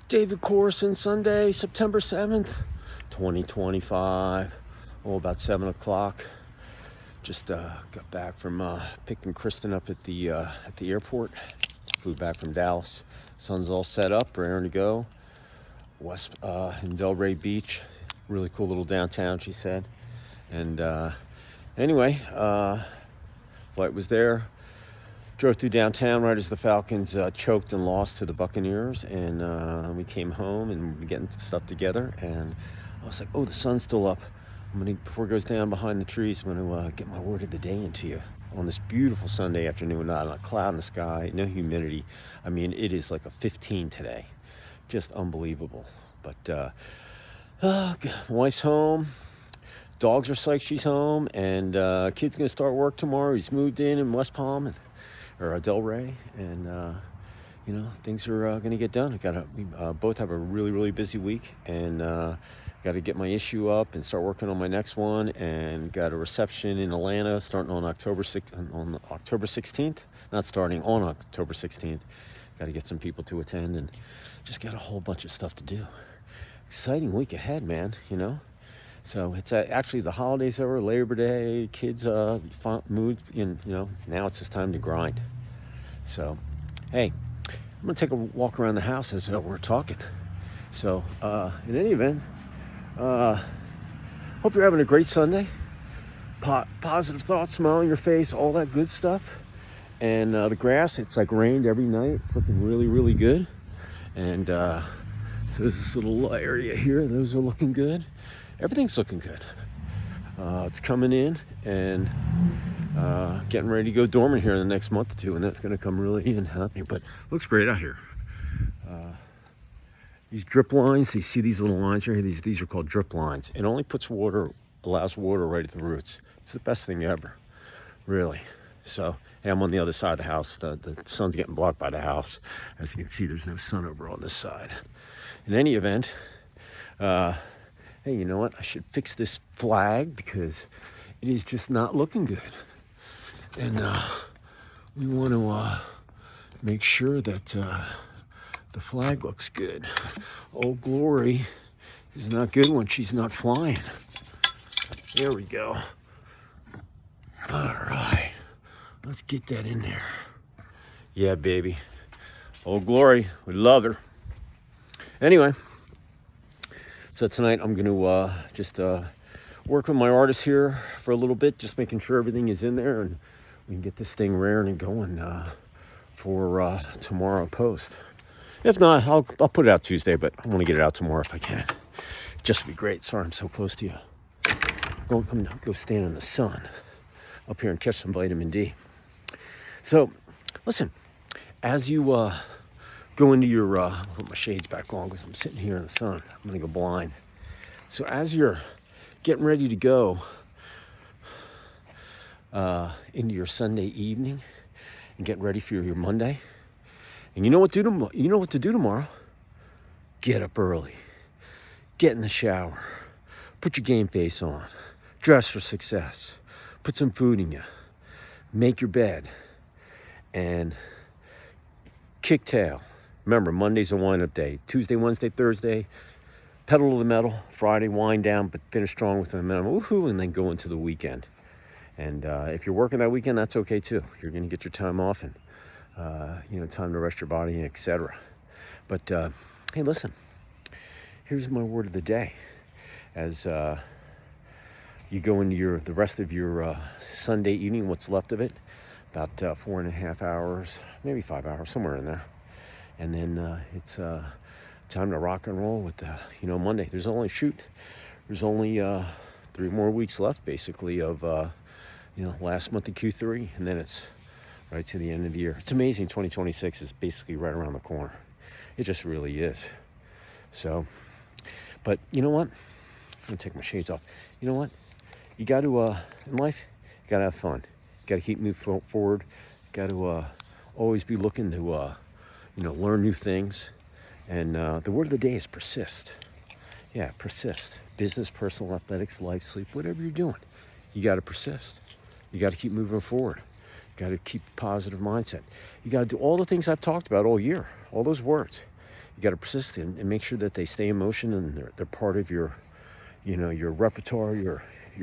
David Corson, Sunday, September 7th, 2025. Oh, about 7 o'clock. Just got back from picking Kristen up at the airport. Flew back from Dallas. Sun's all set up, raring to go. West in Delray Beach. Really cool little downtown, she said. And anyway, flight was there. Drove through downtown right as the Falcons choked and lost to the Buccaneers, and we came home and we're getting stuff together. And I was like, "Oh, the sun's still up. Before it goes down behind the trees, I'm gonna get my word of the day into you on this beautiful Sunday afternoon. Not a cloud in the sky, no humidity. I mean, it is like a 15 today, just unbelievable. But my wife's home. Dogs are psyched she's home, and kid's gonna start work tomorrow. He's moved in West Palm or Delray, and things are going to get done. We both have a really busy week, and got to get my issue up and start working on my next one, and got a reception in Atlanta starting on October 16th. Not starting on October 16th. Got to get some people to attend, and just got a whole bunch of stuff to do. Exciting week ahead, man. So it's actually the holidays over, Labor Day, kids mood, now it's just time to grind. So, hey, I'm going to take a walk around the house as we're talking. So, in any event, hope you're having a great Sunday. Positive thoughts, smile on your face, all that good stuff. And the grass, it's like rained every night. It's looking really good. And so there's this little area here. Those are looking good. Everything's looking good. It's coming in and getting ready to go dormant here in the next month or two, and that's going to come really in healthy. But looks great out here. These drip lines, you see these little lines here? These are called drip lines. It only allows water right at the roots. It's the best thing ever, really. So, hey, I'm on the other side of the house. The sun's getting blocked by the house. As you can see, there's no sun over on this side. In any event, hey, you know what? I should fix this flag because it is just not looking good. And we want to make sure that the flag looks good. Old Glory is not good when she's not flying. There we go. All right. Let's get that in there. Yeah, baby. Old Glory. We love her. Anyway. So tonight I'm going to just work with my artist here for a little bit, just making sure everything is in there and we can get this thing raring and going for tomorrow post. If not, I'll put it out Tuesday, but I want to get it out tomorrow if I can. Just to be great. Sorry, I'm so close to you. Go stand in the sun up here and catch some vitamin D. So, listen, as you go into your, I'll put my shades back on because I'm sitting here in the sun. I'm going to go blind. So as you're getting ready to go into your Sunday evening and getting ready for your Monday, and you know what to do tomorrow? Get up early. Get in the shower. Put your game face on. Dress for success. Put some food in you. Make your bed. And kick tail. Remember, Monday's a wind-up day. Tuesday, Wednesday, Thursday, pedal to the metal. Friday, wind down, but finish strong with the momentum. Woohoo! And then go into the weekend. And if you're working that weekend, that's okay too. You're going to get your time off and time to rest your body, etc. But hey, listen. Here's my word of the day. As you go into the rest of your Sunday evening, what's left of it, about 4.5 hours, maybe 5 hours, somewhere in there. And then it's time to rock and roll with Monday. There's only 3 more weeks left, basically, of last month of Q3, and then it's right to the end of the year. It's amazing. 2026 is basically right around the corner. It just really is. So, but you know what? I'm gonna take my shades off. You know what? You got to in life, you got to have fun. You got to keep moving forward. You got to always be looking to learn new things. And the word of the day is persist. Yeah, persist. Business, personal, athletics, life, sleep, whatever you're doing, you got to persist. You got to keep moving forward. You got to keep a positive mindset. You got to do all the things I've talked about all year, all those words. You got to persist and make sure that they stay in motion and they're part of your, your repertoire, your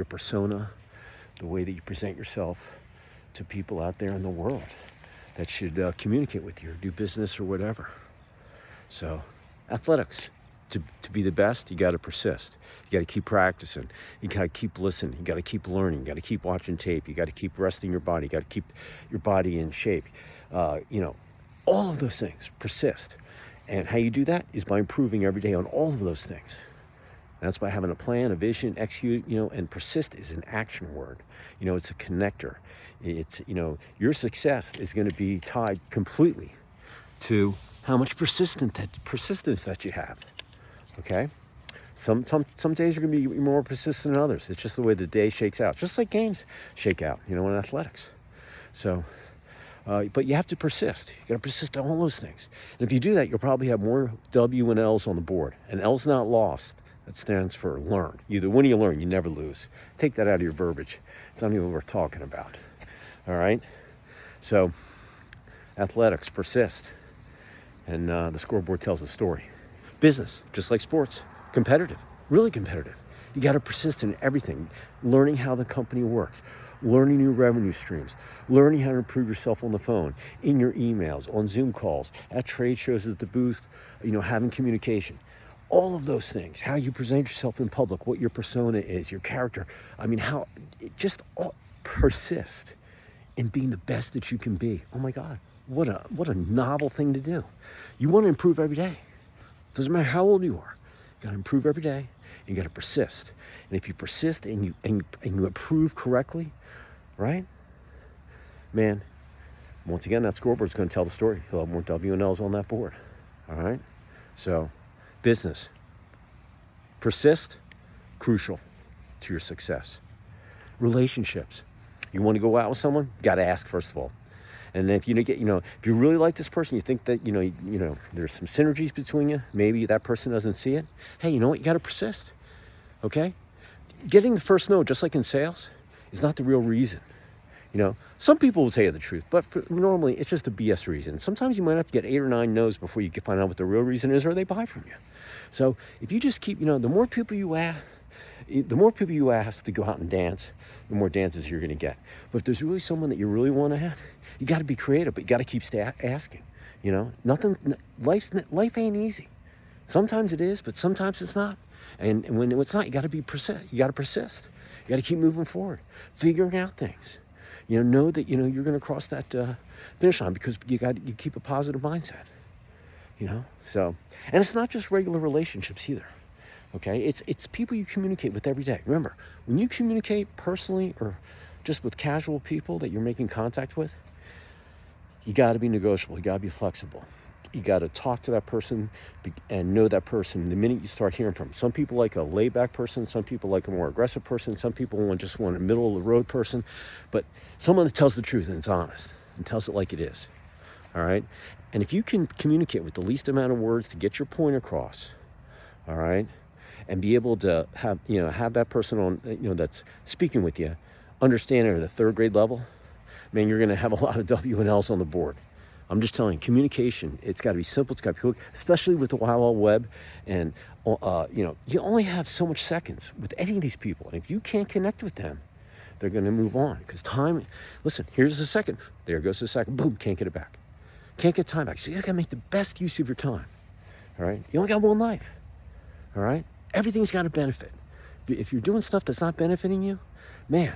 persona, the way that you present yourself to people out there in the world that should communicate with you or do business or whatever. So athletics, to be the best, you got to persist. You got to keep practicing. You got to keep listening. You got to keep learning. You got to keep watching tape. You got to keep resting your body. You got to keep your body in shape. All of those things, persist. And how you do that is by improving every day on all of those things. And that's by having a plan, a vision, execute, and persist is an action word. It's a connector. It's, your success is going to be tied completely to how much persistence that you have. Okay? Some days you're going to be more persistent than others. It's just the way the day shakes out. Just like games shake out, in athletics. So, but you have to persist. You got to persist on all those things. And if you do that, you'll probably have more W and L's on the board. And L's not lost. That stands for learn. Either win or you learn, you never lose. Take that out of your verbiage. It's not even what we're talking about. All right? So, athletics, persist. And the scoreboard tells the story. Business, just like sports, competitive, really competitive. You got to persist in everything. Learning how the company works, learning new revenue streams, learning how to improve yourself on the phone, in your emails, on Zoom calls, at trade shows, at the booth, having communication. All of those things, how you present yourself in public, what your persona is, your character. Persist in being the best that you can be. Oh my God, what a novel thing to do. You want to improve every day. Doesn't matter how old you are. You got to improve every day. You got to persist. And if you persist and you improve correctly, right? Man, once again, that scoreboard's going to tell the story. You'll have more W and L's on that board. All right? So, business. Persist, crucial to your success. Relationships. You want to go out with someone? Got to ask first of all. And then if if you really like this person, you think that there's some synergies between you. Maybe that person doesn't see it. Hey, you know what? You got to persist. Okay? Getting the first no, just like in sales, is not the real reason. Some people will tell you the truth, but normally it's just a BS reason. Sometimes you might have to get 8 or 9 no's before you can find out what the real reason is, or they buy from you. So if you just keep, the more people you ask to go out and dance, the more dances you're going to get. But if there's really someone that you really want to have, you got to be creative, but you got to keep asking. Life ain't easy. Sometimes it is, but sometimes it's not. And when it's not, you got to persist. You got to persist. You got to keep moving forward, figuring out things. Know that you're going to cross that finish line because you keep a positive mindset. So, and it's not just regular relationships either. Okay, it's people you communicate with every day. Remember, when you communicate personally or just with casual people that you're making contact with, you got to be negotiable. You got to be flexible. You got to talk to that person and know that person the minute you start hearing from them. Some people like a laid-back person. Some people like a more aggressive person. Some people just want a middle-of-the-road person. But someone that tells the truth and is honest and tells it like it is. All right? And if you can communicate with the least amount of words to get your point across, all right, and be able to have that person on, that's speaking with you, understand it at a third grade level, man, you're going to have a lot of W and L's on the board. I'm just telling you, communication, it's got to be simple. It's got to be quick, especially with the Wild Wild Web. And, you only have so much seconds with any of these people. And if you can't connect with them, they're going to move on. Because time, listen, here's a second. There goes the second. Boom, can't get it back. Can't get time back. So you got to make the best use of your time. All right? You only got one life. All right? Everything's got to benefit. If you're doing stuff that's not benefiting you, man,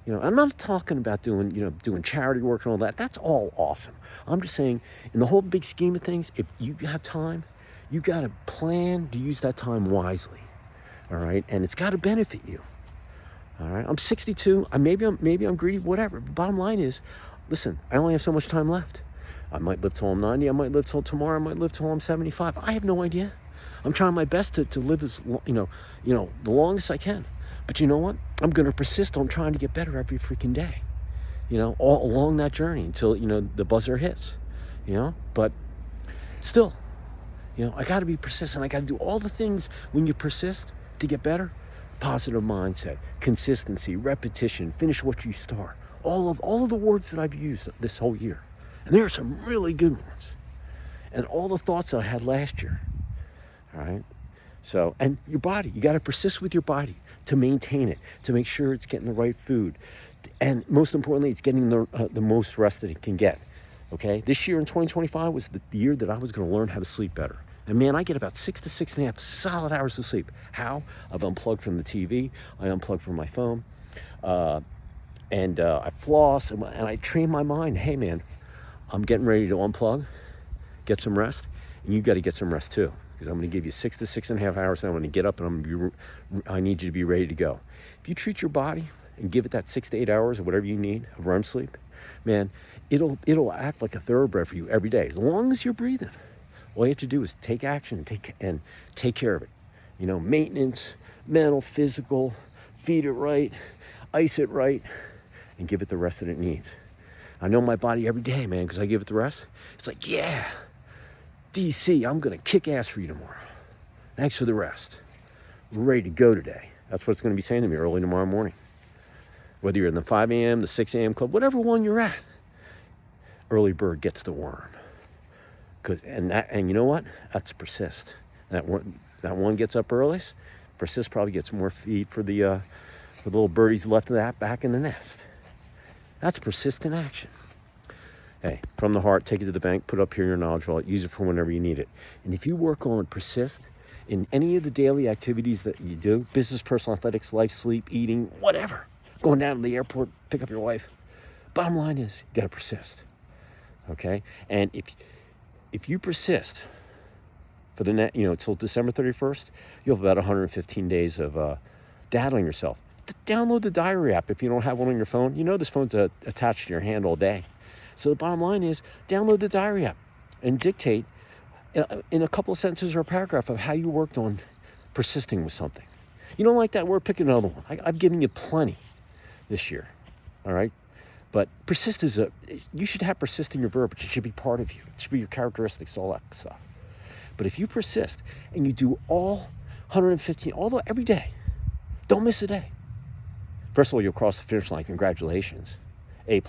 I'm not talking about doing charity work and all that. That's all awesome. I'm just saying, in the whole big scheme of things, if you have time, you got to plan to use that time wisely. All right? And it's got to benefit you. All right? I'm 62. Maybe I'm greedy, whatever. But bottom line is, listen, I only have so much time left. I might live till I'm 90. I might live till tomorrow. I might live till I'm 75. I have no idea. I'm trying my best to live as the longest I can. But you know what? I'm going to persist on trying to get better every freaking day. All along that journey until the buzzer hits. But still, I got to be persistent. I got to do all the things when you persist to get better. Positive mindset, consistency, repetition, finish what you start. All of the words that I've used this whole year. And there are some really good ones. and all the thoughts that I had last year. All right. So, and your body, you got to persist with your body to maintain it, to make sure it's getting the right food. And most importantly, it's getting the most rest that it can get. Okay. This year in 2025 was the year that I was going to learn how to sleep better. And man, I get about 6 to 6.5 solid hours of sleep. How? I've unplugged from the TV. I unplugged from my phone. I floss and I train my mind. Hey man, I'm getting ready to unplug, get some rest, and you got to get some rest too. Because I'm going to give you 6 to 6.5 hours, and I'm going to get up, and I need you to be ready to go. If you treat your body and give it that 6 to 8 hours or whatever you need of REM sleep, man, it'll act like a thoroughbred for you every day, as long as you're breathing. All you have to do is take action and take care of it. You know, maintenance, mental, physical, feed it right, ice it right, and give it the rest that it needs. I know my body every day, man, because I give it the rest. It's like, yeah, DC, I'm going to kick ass for you tomorrow. Thanks for the rest. We're ready to go today. That's what it's going to be saying to me early tomorrow morning. Whether you're in the 5 a.m., the 6 a.m. club, whatever one you're at, early bird gets the worm. And you know what? That's Persist. That one gets up earliest. Persist probably gets more feed for the little birdies left of that back in the nest. That's persistent action. Hey, from the heart, take it to the bank, put it up here in your knowledge wallet, use it for whenever you need it. And if you work on persist in any of the daily activities that you do, business, personal, athletics, life, sleep, eating, whatever, going down to the airport, pick up your wife, bottom line is, you gotta persist, okay? And if you persist for till December 31st, you'll have about 115 days of daddling yourself. Download the diary app if you don't have one on your phone. You know this phone's attached to your hand all day. So the bottom line is, download the diary app and dictate in a couple of sentences or a paragraph of how you worked on persisting with something. You don't like that word, pick another one. I've given you plenty this year, all right? But persist you should have persist in your verbiage. It should be part of you. It should be your characteristics, all that stuff. But if you persist and you do all 115, every day, don't miss a day. First of all, you'll cross the finish line. Congratulations, A+.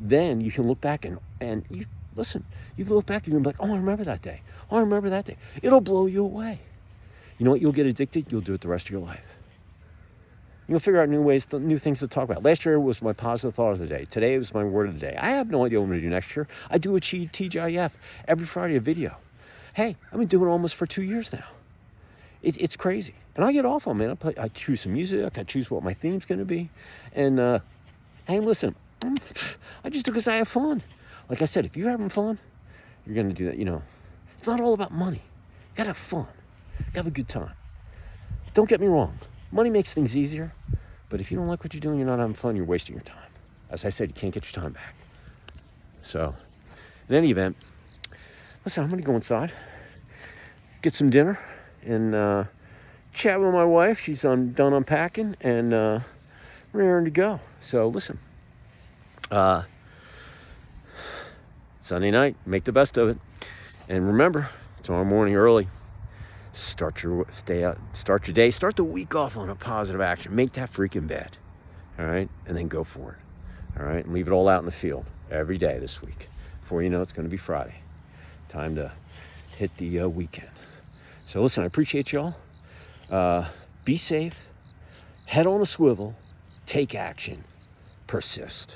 Then you can look back and you listen. You can look back and you'll be like, oh, I remember that day. Oh, I remember that day. It'll blow you away. You know what? You'll get addicted. You'll do it the rest of your life. You'll figure out new things to talk about. Last year was my positive thought of the day. Today was my word of the day. I have no idea what I'm going to do next year. I do a TGIF every Friday, a video. Hey, I've been doing it almost for 2 years now. It's crazy. And I get off on, man. I choose some music. I choose what my theme's going to be. And, hey, listen, I just do it because I have fun. Like I said, if you're having fun, you're going to do that, It's not all about money. You got to have fun. You got to have a good time. Don't get me wrong. Money makes things easier. But if you don't like what you're doing, you're not having fun, you're wasting your time. As I said, you can't get your time back. So, in any event, listen, I'm going to go inside, get some dinner, and chat with my wife. She's done unpacking, and we're ready to go. So, listen, Sunday night, make the best of it. And remember, tomorrow morning early, start your day, start the week off on a positive action. Make that freaking bed, all right? And then go for it, all right? And leave it all out in the field every day this week. Before you know, it's going to be Friday. Time to hit the weekend. So listen, I appreciate y'all. Be safe. Head on a swivel. Take action. Persist.